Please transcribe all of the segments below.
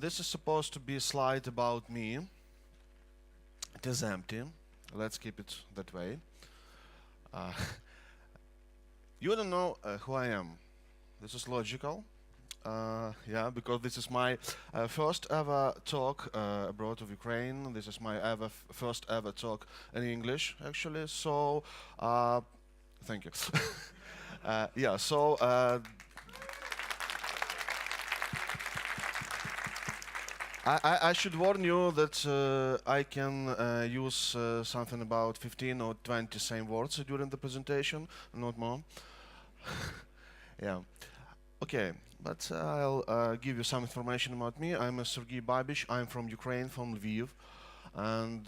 This is supposed to be a slide about me. It is empty. Let's keep it that way. You don't know who I am. This is logical. Yeah, because this is my first ever talk abroad of Ukraine. This is my first ever talk in English, actually. So, thank you. Yeah, so I should warn you that I can use something about 15 or 20 same words during the presentation, not more. Yeah. Okay, but I'll give you some information about me. I'm Sergiy Babich. I'm from Ukraine, from Lviv, and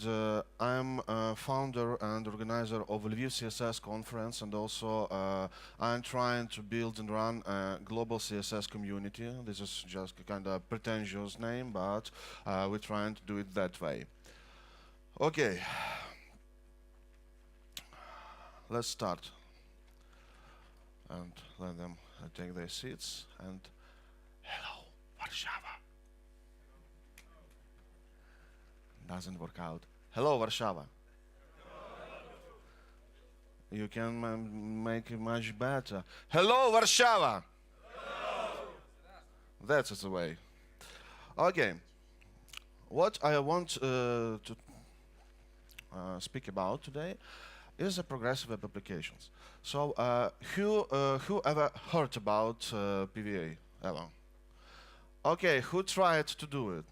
I'm a founder and organizer of Lviv CSS conference, and also I'm trying to build and run a global CSS community. This is just a kind of pretentious name, but we're trying to do it that way. Okay, let's start, and let them take their seats. And hello, Warszawa. Doesn't work out. Hello, Warszawa. You can make it much better. Hello, Warszawa. Hello. That's the way. Okay. What I want to speak about today is the progressive web applications. So, who ever heard about PWA ever? Okay, who tried to do it?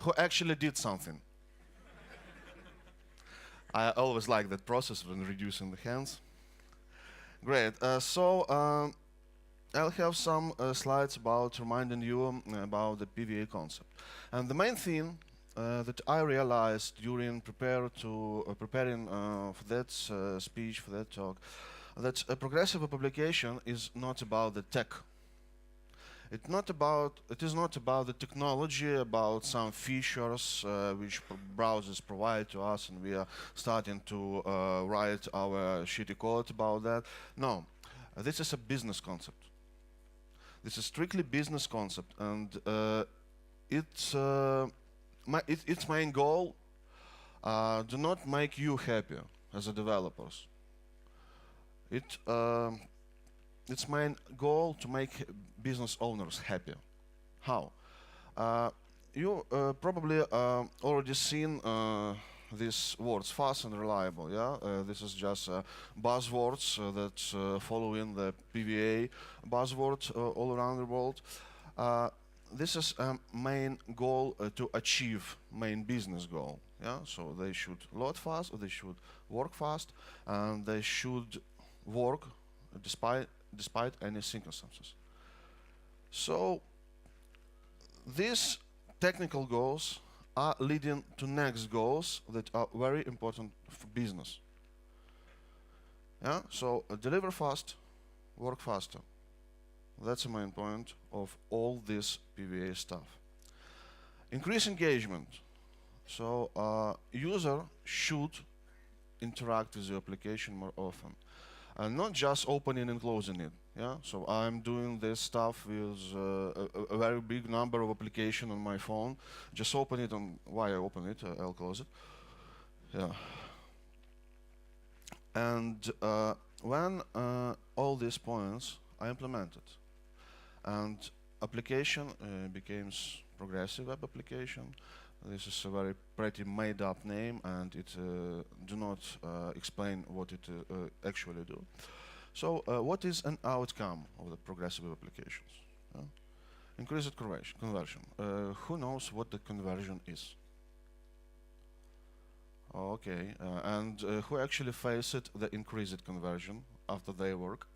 Who actually did something? I always like that process when reducing the hands. Great. I'll have some slides about reminding you about the PWA concept. And the main thing that I realized during preparing for that speech, for that talk, that a progressive application is not about the tech. It is not about the technology, about some features which browsers provide to us, and we are starting to write our shitty code about that. No, this is a business concept. This is strictly business concept, and its main goal do not make you happier as a developers. Its main goal to make business owners happier. How? You probably already seen these words, fast and reliable. Yeah, this is just buzzwords that follow in the PWA buzzwords all around the world. This is a main goal to achieve main business goal. Yeah, so they should load fast, or they should work fast, and they should work despite any circumstances. So these technical goals are leading to next goals that are very important for business. Yeah, so deliver fast, work faster. That's the main point of all this PWA stuff. Increase engagement. So user should interact with the application more often, and not just opening and closing it. Yeah, so I'm doing this stuff with a very big number of applications on my phone. Just open it, and why I open it, I'll close it. Yeah. And when all these points are implemented, and application becomes progressive web application. This is a very pretty made-up name, and it do not explain what it actually do. So, what is an outcome of the progressive web applications? Increased conversion. Who knows what the conversion is? Okay, and who actually faced the increased conversion after their work?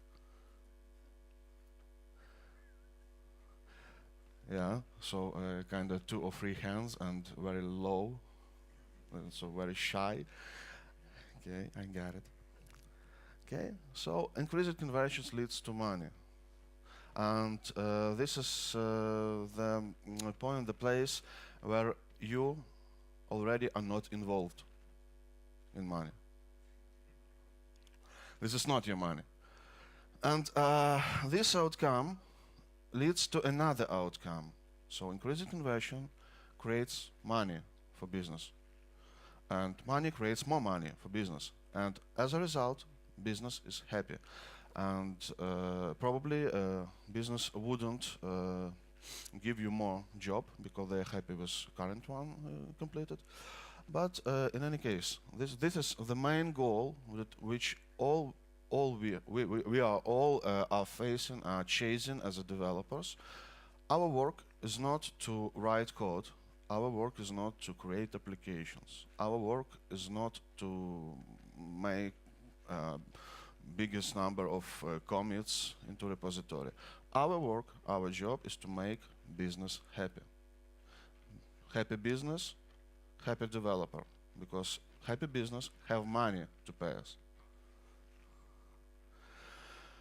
Yeah, so kind of 2 or 3 hands and very low, so very shy. Okay, I got it. Okay, so increased conversions leads to money. And this is the point, the place where you already are not involved in money. This is not your money. And this outcome leads to another outcome. So increasing conversion creates money for business, and money creates more money for business, and as a result, business is happy, and probably business wouldn't give you more job because they're happy with current one completed. But in any case, this is the main goal with which all we are all are facing, are chasing as a developers. Our work is not to write code. Our work is not to create applications. Our work is not to make biggest number of commits into repository. Our work, our job is to make business happy. Happy business, happy developer, because happy business have money to pay us.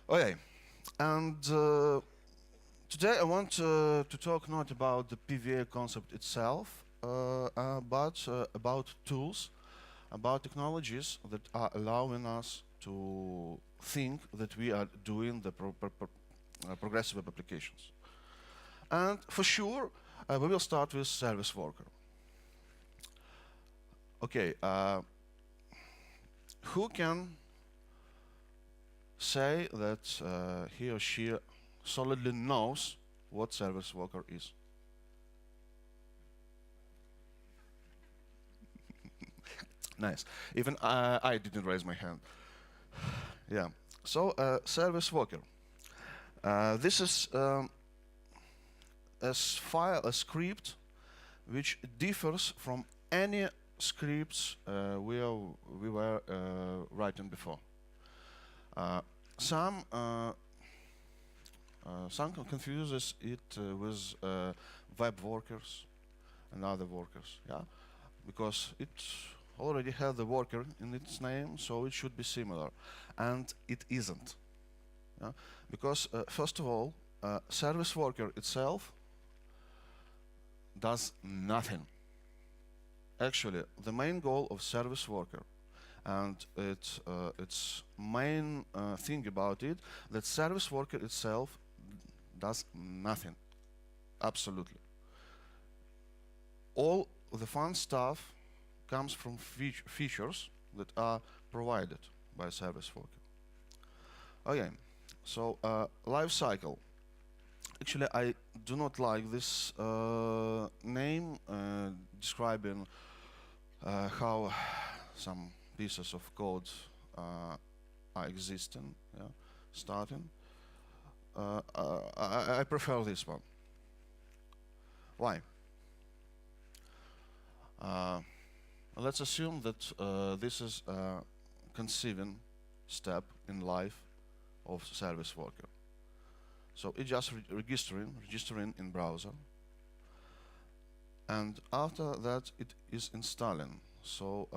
Okay, and today I want to talk not about the PWA concept itself, but about tools, about technologies that are allowing us to think that we are doing the progressive web applications. And for sure, we will start with service worker. Okay, who can say that he or she solidly knows what service worker is? Nice. Even I didn't raise my hand. Yeah. So service worker. This is a file, a script, which differs from any scripts we were writing before. Some confuses it with web workers and other workers, yeah, because it already has the worker in its name, so it should be similar, and it isn't, yeah? Because first of all, service worker itself does nothing. Actually, the main goal of service worker, and its main thing about it, that service worker itself does nothing, absolutely. All the fun stuff comes from features that are provided by service worker. Okay, so life cycle. Actually, I do not like this name describing how some pieces of code are existing, yeah, starting. I prefer this one. Why? Let's assume that this is a conceiving step in life of service worker. So it's just registering in browser, and after that it is installing. So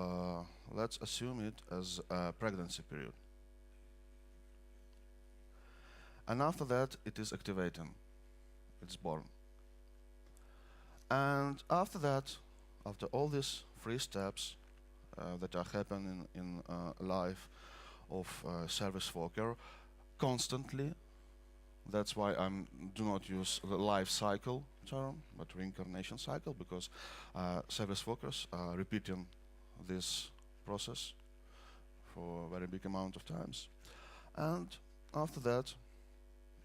let's assume it as a pregnancy period, and after that it is activating. It's born, and after that, after all these 3 steps that are happening in life of service worker constantly. That's why I do not use the life cycle term, but reincarnation cycle, because service workers are repeating this process for a very big amount of times. And after that,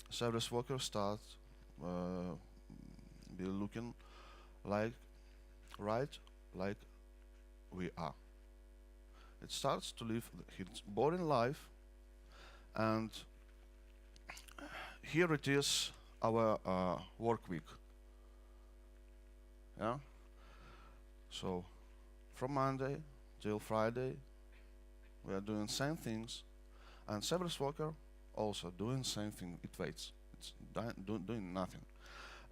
service workers start be looking like like we are. It starts to live its boring life, and here it is, our work week. Yeah. So from Monday till Friday, we are doing same things, and service worker also doing same thing. It waits. It's doing nothing.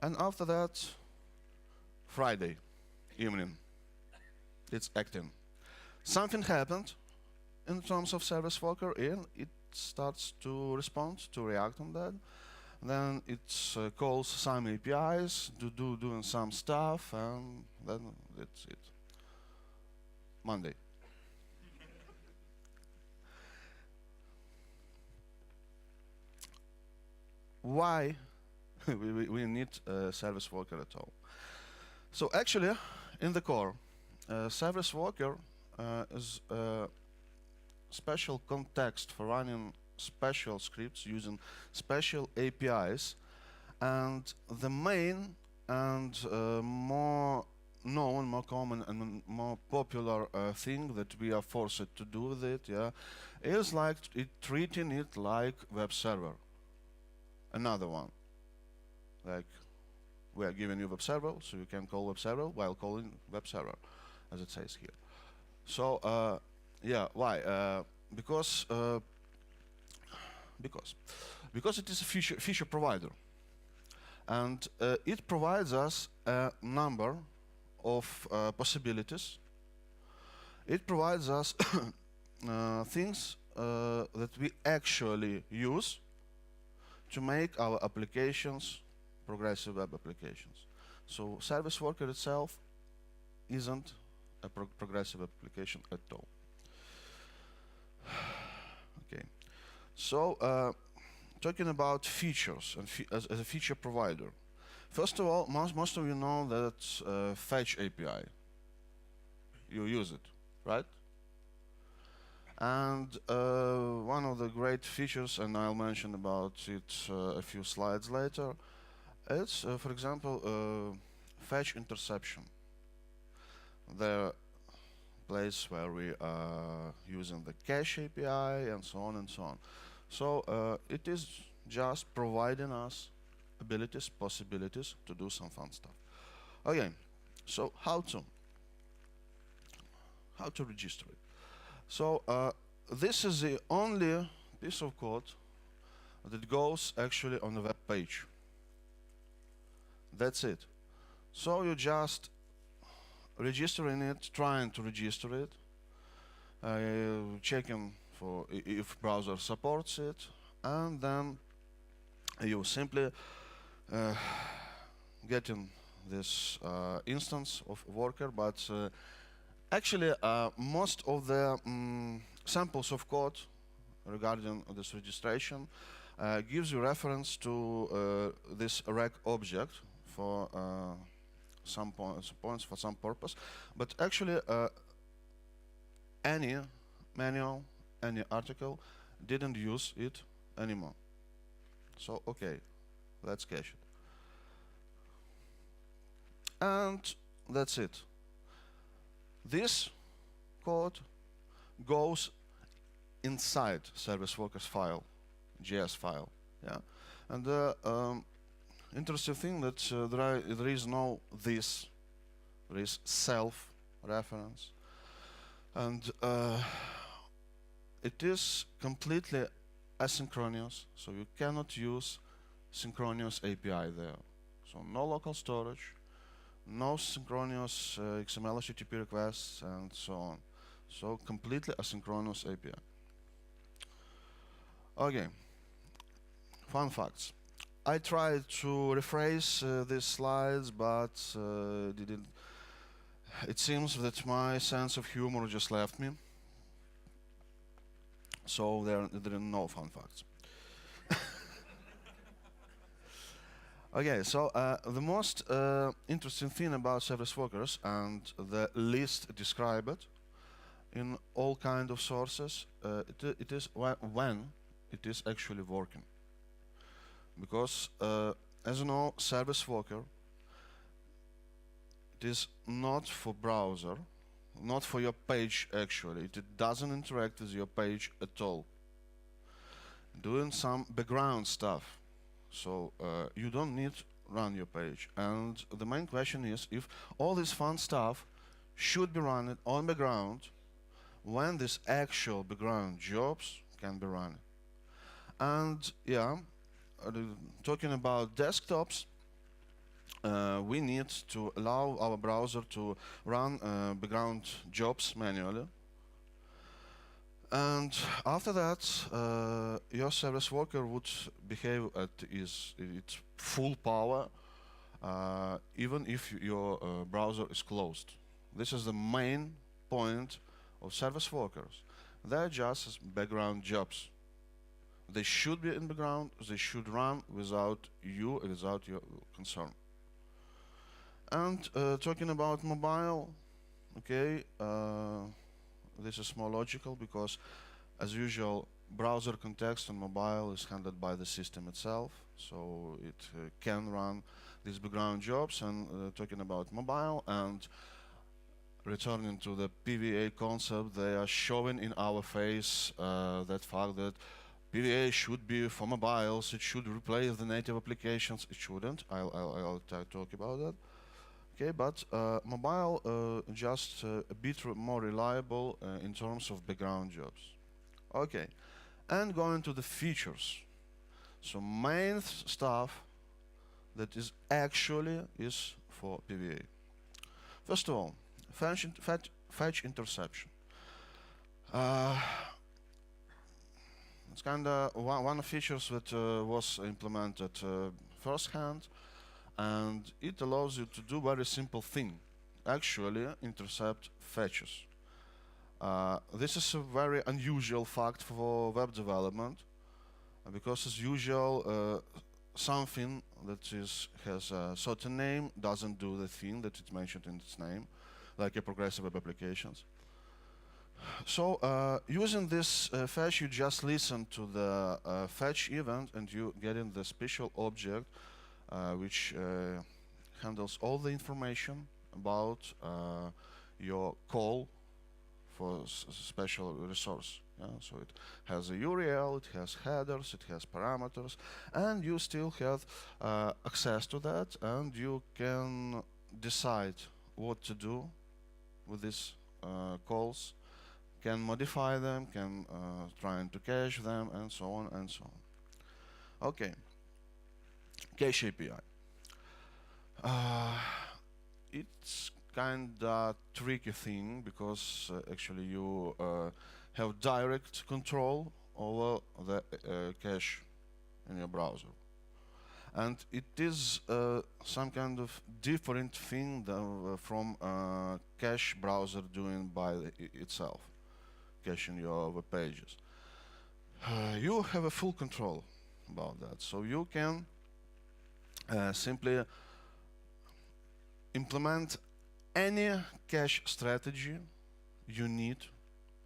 And after that, Friday evening, it's acting. Something happened in terms of service worker, and it starts to respond, to react on that. Then it calls some APIs, doing some stuff, and then that's it. Monday. Why we need a service worker at all. So actually, in the core, service worker is a special context for running special scripts using special APIs, and the main and more known, more common, and more popular thing that we are forced to do with it, yeah, is like treating it like web server. Another one, like we are giving you web server, so you can call web server while calling web server, as it says here. So yeah, why? Because it is a feature provider, and it provides us a number of possibilities. It provides us things that we actually use to make our applications progressive web applications. So service worker itself isn't a progressive application at all. Okay, so talking about features and as a feature provider. First of all, most of you know that fetch API. You use it, right? And one of the great features, and I'll mention about it a few slides later, it's, for example, fetch interception. The place where we are using the cache API and so on and so on. So it is just providing us abilities, possibilities to do some fun stuff. Okay, so how to register it? So this is the only piece of code that goes actually on the web page. That's it. So you just registering it, trying to register it, checking for if browser supports it, and then you simply getting this instance of worker. But actually, most of the samples of code regarding this registration gives you reference to this rec object for some points for some purpose, but actually any manual, any article didn't use it anymore. So okay, let's cache it. And that's it. This code goes inside service workers file, JS file, yeah. And the interesting thing that there is no this, there is self reference, and it is completely asynchronous, so you cannot use synchronous API there. So no local storage, no synchronous XML HTTP requests, and so on. So completely asynchronous API. Okay, fun facts. I tried to rephrase these slides, but didn't. It seems that my sense of humor just left me. So there are no fun facts. Okay, so the most interesting thing about service workers, and the least described in all kind of sources, it is when it is actually working. Because, as you know, service worker, it is not for browser, not for your page actually. It doesn't interact with your page at all. Doing some background stuff. So you don't need to run your page. And the main question is if all this fun stuff should be run on background when this actual background jobs can be run. And yeah, talking about desktops, we need to allow our browser to run background jobs manually. And after that, your service worker would behave at its full power, even if your browser is closed. This is the main point of service workers. They're just background jobs. They should be in the background. They should run without you, without your concern. And talking about mobile, okay, this is more logical because, as usual, browser context on mobile is handled by the system itself, so it can run these background jobs. And talking about mobile and returning to the PWA concept, they are showing in our face that fact that PWA should be for mobiles, it should replace the native applications. It shouldn't. I'll talk about that. Okay, but mobile just a bit more reliable in terms of background jobs. Okay, and going to the features. So main stuff that is actually is for PWA. First of all, fetch interception. It's kind of one of the features that was implemented firsthand, and it allows you to do very simple thing, actually intercept fetches. This is a very unusual fact for web development, because as usual something that has a certain name doesn't do the thing that it's mentioned in its name, like a progressive web applications. So using this fetch, you just listen to the fetch event and you get in the special object which handles all the information about your call for special resource. Yeah? So it has a URL, it has headers, it has parameters, and you still have access to that, and you can decide what to do with these calls, can modify them, can try to cache them, and so on and so on. Okay, cache API. It's kinda tricky thing because actually you have direct control over the cache in your browser, and it is some kind of different thing than, from cache browser doing by itself, caching your web pages. You have a full control about that, so you can simply implement any cache strategy you need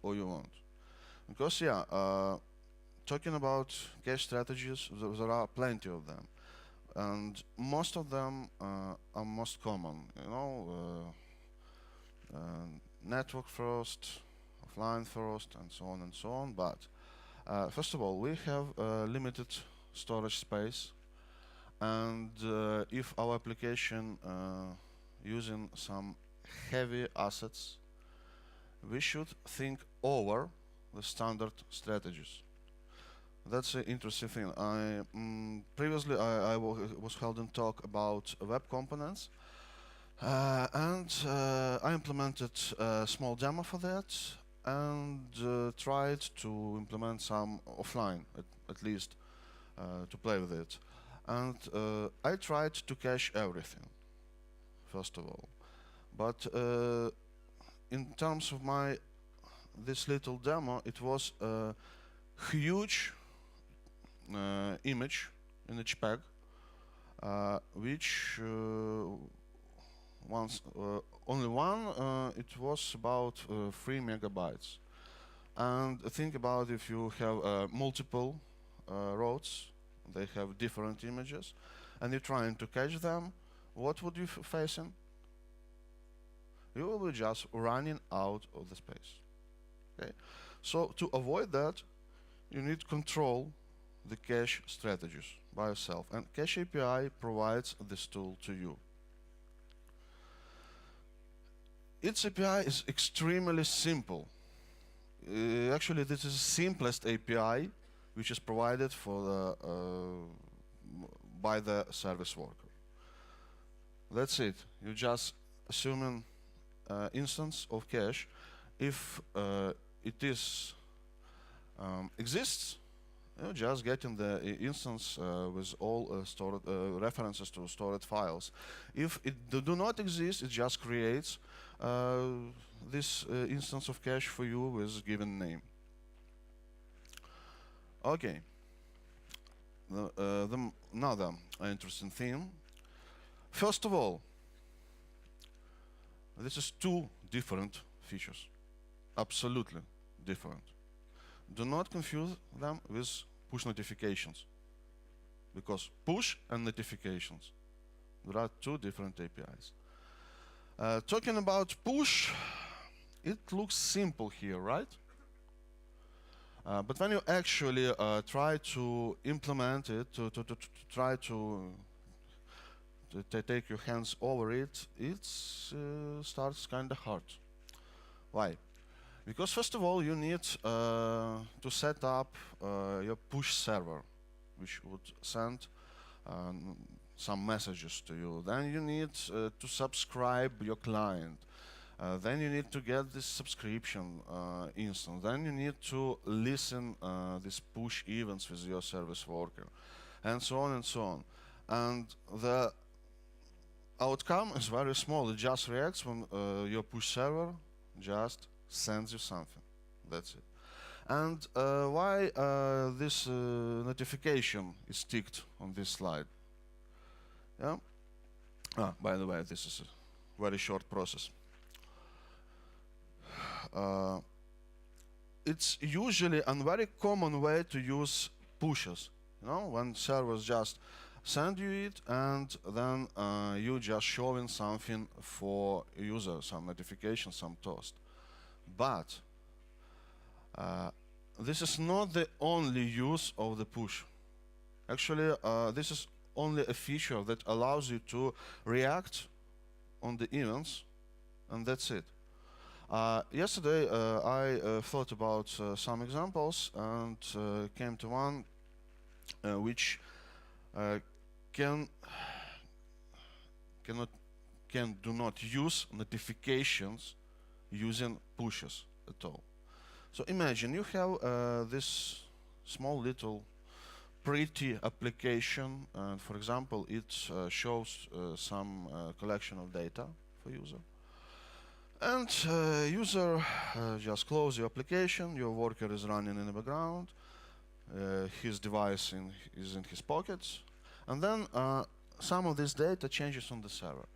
or you want. Because talking about cache strategies, there are plenty of them, and most of them are most common. You know, network first, offline first, and so on and so on. But first of all, we have limited storage space, and if our application using some heavy assets, we should think over the standard strategies. That's an interesting thing. Previously I was holding talk about web components, and I implemented a small demo for that, and tried to implement some offline, at least to play with it. And I tried to cache everything, first of all. But in terms of this little demo, it was a huge image in JPEG, which only one, it was about 3 megabytes. And think about if you have multiple roads, they have different images, and you're trying to cache them, what would you facing? You will be just running out of the space. Okay? So to avoid that, you need to control the cache strategies by yourself, and Cache API provides this tool to you. Its API is extremely simple. Actually, this is the simplest API which is provided for by the service worker. That's it. You just assuming instance of cache. If it exists, you just getting the instance with all stored references to stored files. If it do not exist, it just creates this instance of cache for you with given name. Okay, another interesting thing. First of all, this is two different features, absolutely different. Do not confuse them with push notifications, because push and notifications, there are two different APIs. Talking about push, it looks simple here, right? But when you actually try to implement it, to try to take your hands over it, it starts kind of hard. Why? Because first of all, you need to set up your push server, which would send some messages to you. Then you need to subscribe your client. Then you need to get this subscription instance. Then you need to listen these push events with your service worker, and so on and so on. And the outcome is very small. It just reacts when your push server just sends you something. That's it. And why this notification is ticked on this slide? Yeah. By the way, this is a very short process. It's usually a very common way to use pushes. You know, when servers just send you it, and then you just showing something for user, some notification, some toast. But this is not the only use of the push. Actually, this is only a feature that allows you to react on the events, and that's it. Yesterday, I thought about some examples and came to one which do not use notifications using pushes at all. So imagine you have this small little pretty application, and for example, it shows some collection of data for user. And user just close your application, your worker is running in the background, his device is in his pockets, and then some of this data changes on the server.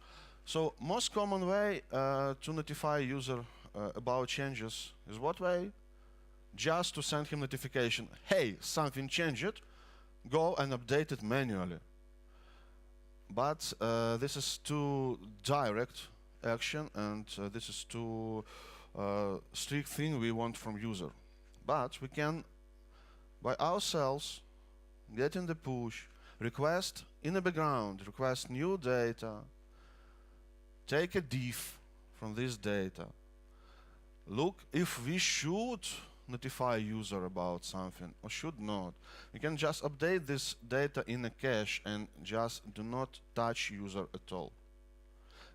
So most common way to notify user about changes is what way? Just to send him notification, hey, something changed, go and update it manually. But this is too direct action, and this is too strict thing we want from user. But we can, by ourselves, get in the push, request in the background, request new data, take a diff from this data, look if we should notify user about something or should not. We can just update this data in a cache and just do not touch user at all.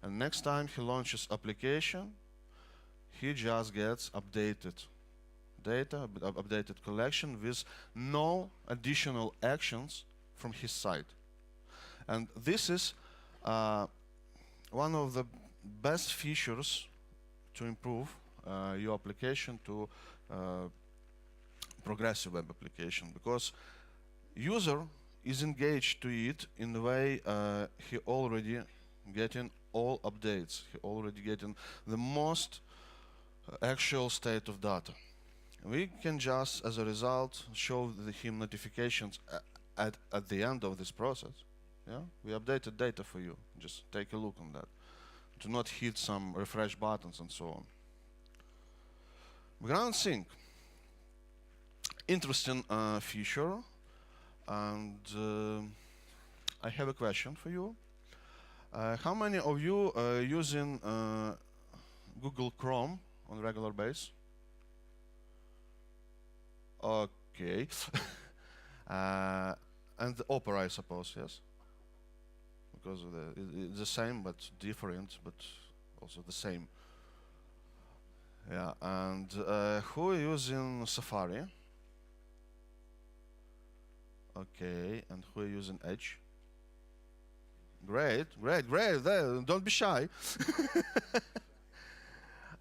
And next time he launches application, he just gets updated data, updated collection with no additional actions from his side. And this is one of the best features to improve your application to progressive web application, because user is engaged to it in the way he already getting all updates, he already getting the most actual state of data. We can just, as a result, show him notifications at the end of this process. Yeah, we updated data for you. Just take a look on that. Do not hit some refresh buttons and so on. Background sync. Interesting feature, and I have a question for you. How many of you are using Google Chrome on a regular basis? Okay. And the Opera, I suppose, yes? Because it's the same but different, but also the same. Yeah, and who are using Safari? Okay, and who are using Edge? Great, great, great. Don't be shy.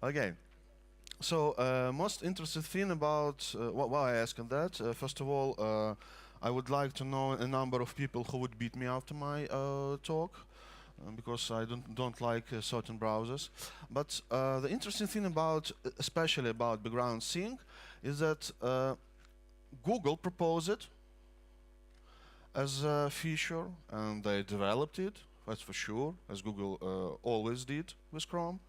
Okay. So most interesting thing about why I asked that. First of all, I would like to know a number of people who would beat me after my talk, because I don't like certain browsers. But the interesting thing about, especially about background sync, is that Google proposed it as a feature, and they developed it, that's for sure, as Google always did with Chrome.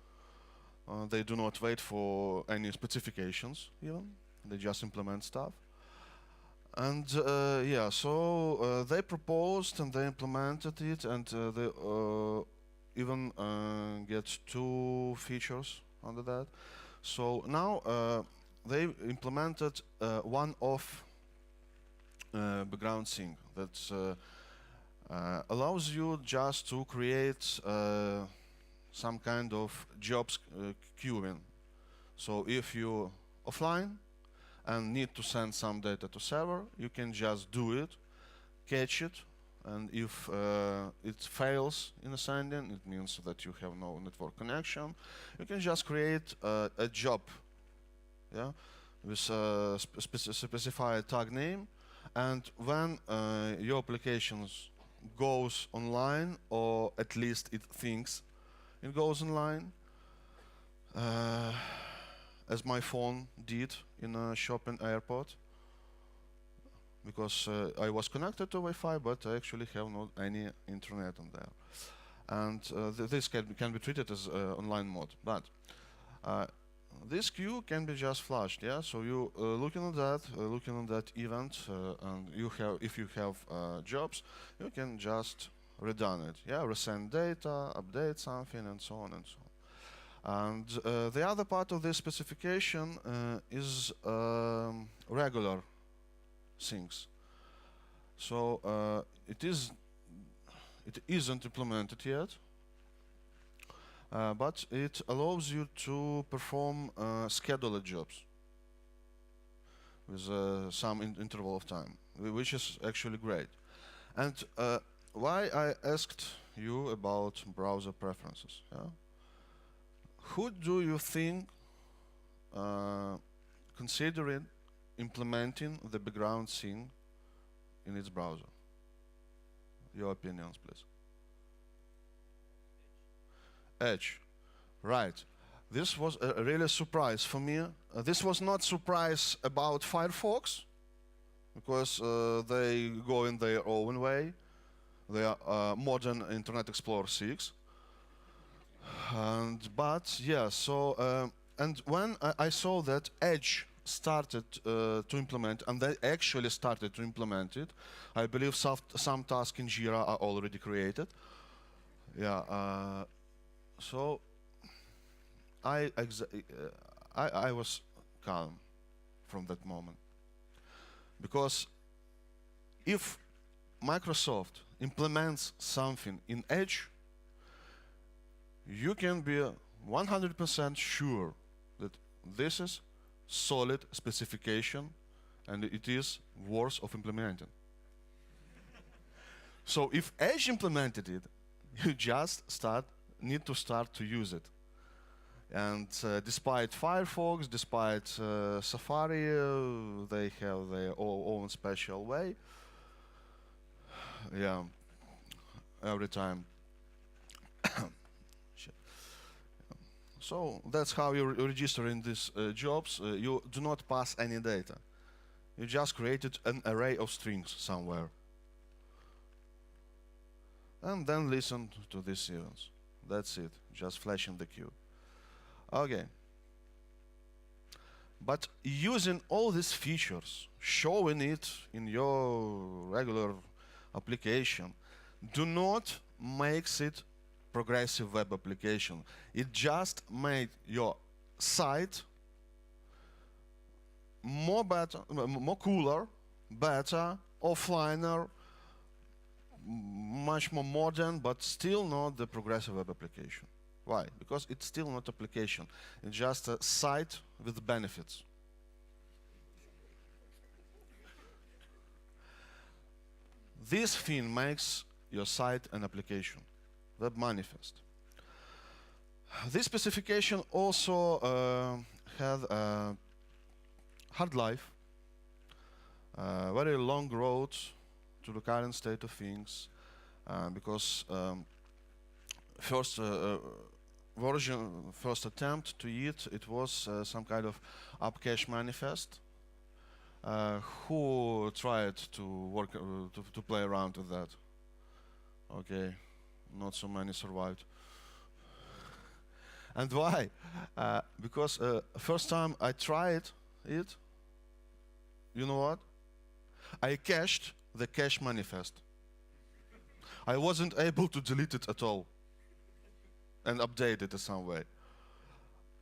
They do not wait for any specifications even, they just implement stuff. And yeah, so they proposed and they implemented it, and they even get 2 features under that. So now they implemented one-off background sync that allows you just to create some kind of jobs queuing. So if you're offline and need to send some data to server, you can just do it, catch it, and if it fails in sending, it means that you have no network connection. You can just create a job, yeah, with a specified tag name, and when your application goes online, or at least it thinks it goes online, as my phone did in a shopping airport, because I was connected to Wi-Fi, but I actually have not any internet on there. And this can be treated as online mode. But this queue can be just flushed, yeah. So you looking at that event, and you have, if you have jobs, you can just redone it, yeah, resend data, update something, and so on and so on. And the other part of this specification is regular things. So it isn't implemented yet, but it allows you to perform scheduled jobs with some interval of time, which is actually great. And why I asked you about browser preferences, yeah? Who do you think, considering implementing the background sync in its browser? Your opinions, please. Edge, right. This was a really surprise for me. This was not surprise about Firefox, because they go in their own way. They are modern Internet Explorer 6. But yeah, so and when I saw that Edge started to implement, and they actually started to implement it, I believe some tasks in Jira are already created. Yeah, so I was calm from that moment, because if Microsoft implements something in Edge, you can be 100% sure that this is solid specification and it is worth of implementing. So if Edge implemented it, you just need to start to use it. And despite Firefox, despite Safari, they have their own special way. Yeah, every time. So that's how you register in these jobs. You do not pass any data. You just created an array of strings somewhere. And then listen to these events. That's it, just flashing the queue. Okay. But using all these features, showing it in your regular application, do not makes it progressive web application. It just made your site more cooler, better, offliner, much more modern, but still not the progressive web application. Why? Because it's still not application. It's just a site with benefits. This thing makes your site an application. Web manifest. This specification also had a hard life. very long road to the current state of things, because first first attempt to it was some kind of upcache manifest. Who tried to work to play around with that? Okay, not so many survived. And why? Because first time I tried it, you know what? I cached the cache manifest. I wasn't able to delete it at all and update it in some way.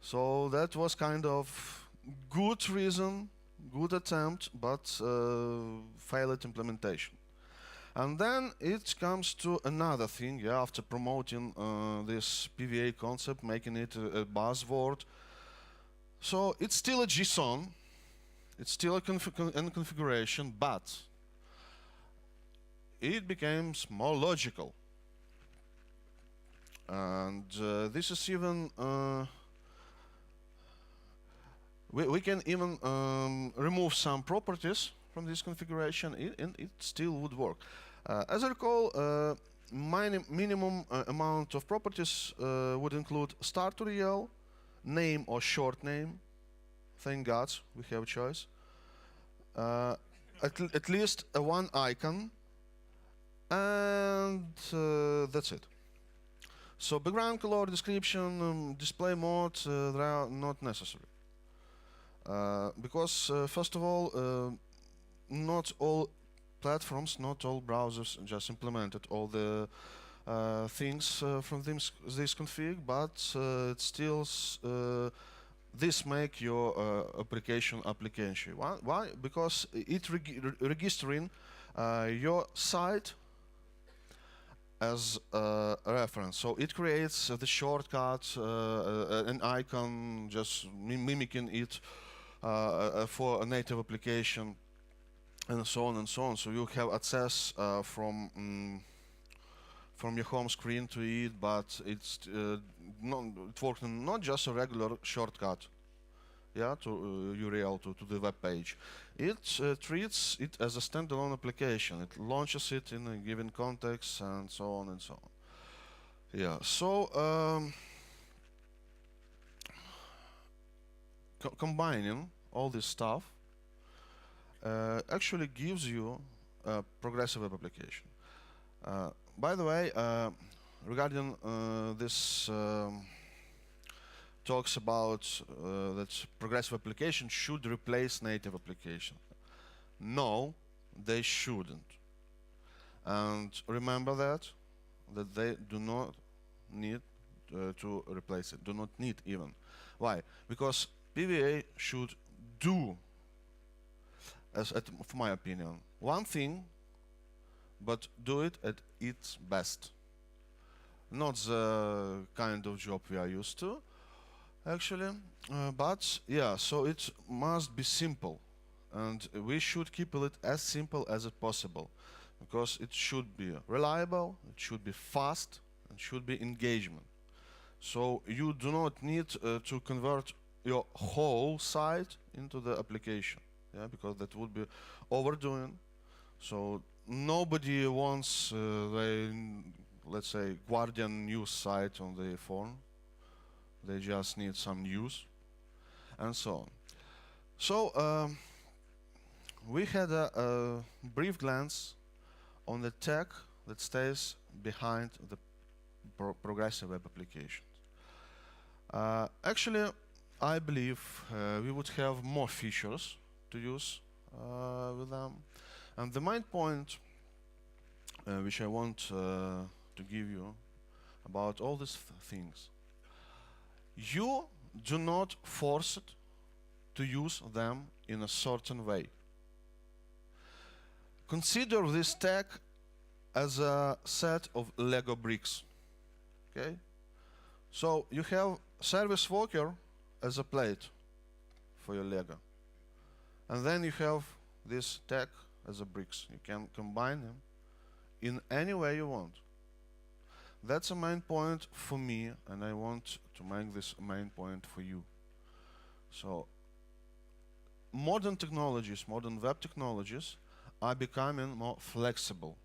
So that was kind of good reason, good attempt, but failed implementation. And then it comes to another thing, yeah, after promoting this PWA concept, making it a buzzword. So it's still a JSON, it's still a configuration, but it becomes more logical. And this is even, we can even remove some properties from this configuration, and it still would work. As I recall, minimum amount of properties would include start URL, name or short name. Thank God we have a choice. At least one icon, and that's it. So background color, description, display mode, they are not necessary. Because first of all, not all platforms, not all browsers just implemented all the things from this config, but it still this make your application. Why? Because it registering your site as a reference. So it creates the shortcut, an icon, just mimicking it for a native application, and so on and so on. So you have access from your home screen to it, but it's it works not just a regular shortcut, yeah, to URL to the web page. It treats it as a standalone application. It launches it in a given context, and so on and so on. Yeah. So combining all this stuff actually gives you a progressive web application. By the way, regarding this talks about that progressive application should replace native application. No, they shouldn't. And remember that they do not need to replace it. Do not need even. Why? Because PWA should do, for my opinion, one thing, but do it at its best. Not the kind of job we are used to, actually, but yeah, so it must be simple, and we should keep it as simple as it possible, because it should be reliable, it should be fast, and should be engagement. So you do not need to convert your whole site into the application, yeah, because that would be overdoing. So nobody wants let's say Guardian news site on the phone. They just need some news, and so on. So we had a brief glance on the tech that stays behind the progressive web applications. Actually, I believe we would have more features to use with them. And the main point which I want to give you about all these things, you do not force it to use them in a certain way. Consider this tag as a set of Lego bricks. Okay? So you have service worker as a plate for your Lego. And then you have this tag as a bricks. You can combine them in any way you want. That's a main point for me, and I want to make this a main point for you. So modern technologies, modern web technologies, are becoming more flexible.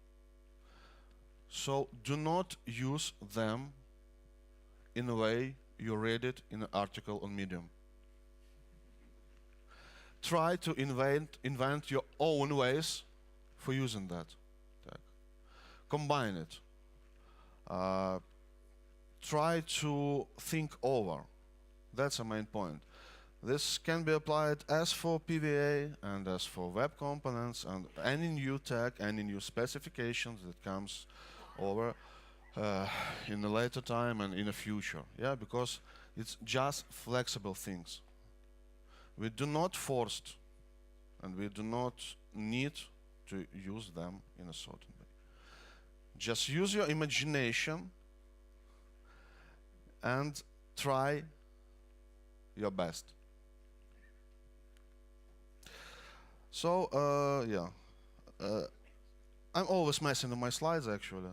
So do not use them in a way you read it in an article on Medium. Try to invent your own ways for using that. Combine it. Try to think over. That's the main point. This can be applied as for PWA and as for web components and any new tag, any new specifications that comes over in a later time and in the future. Yeah, because it's just flexible things. We do not force and we do not need to use them in a certain way. Just use your imagination and try your best. So, yeah. I'm always messing with my slides, actually.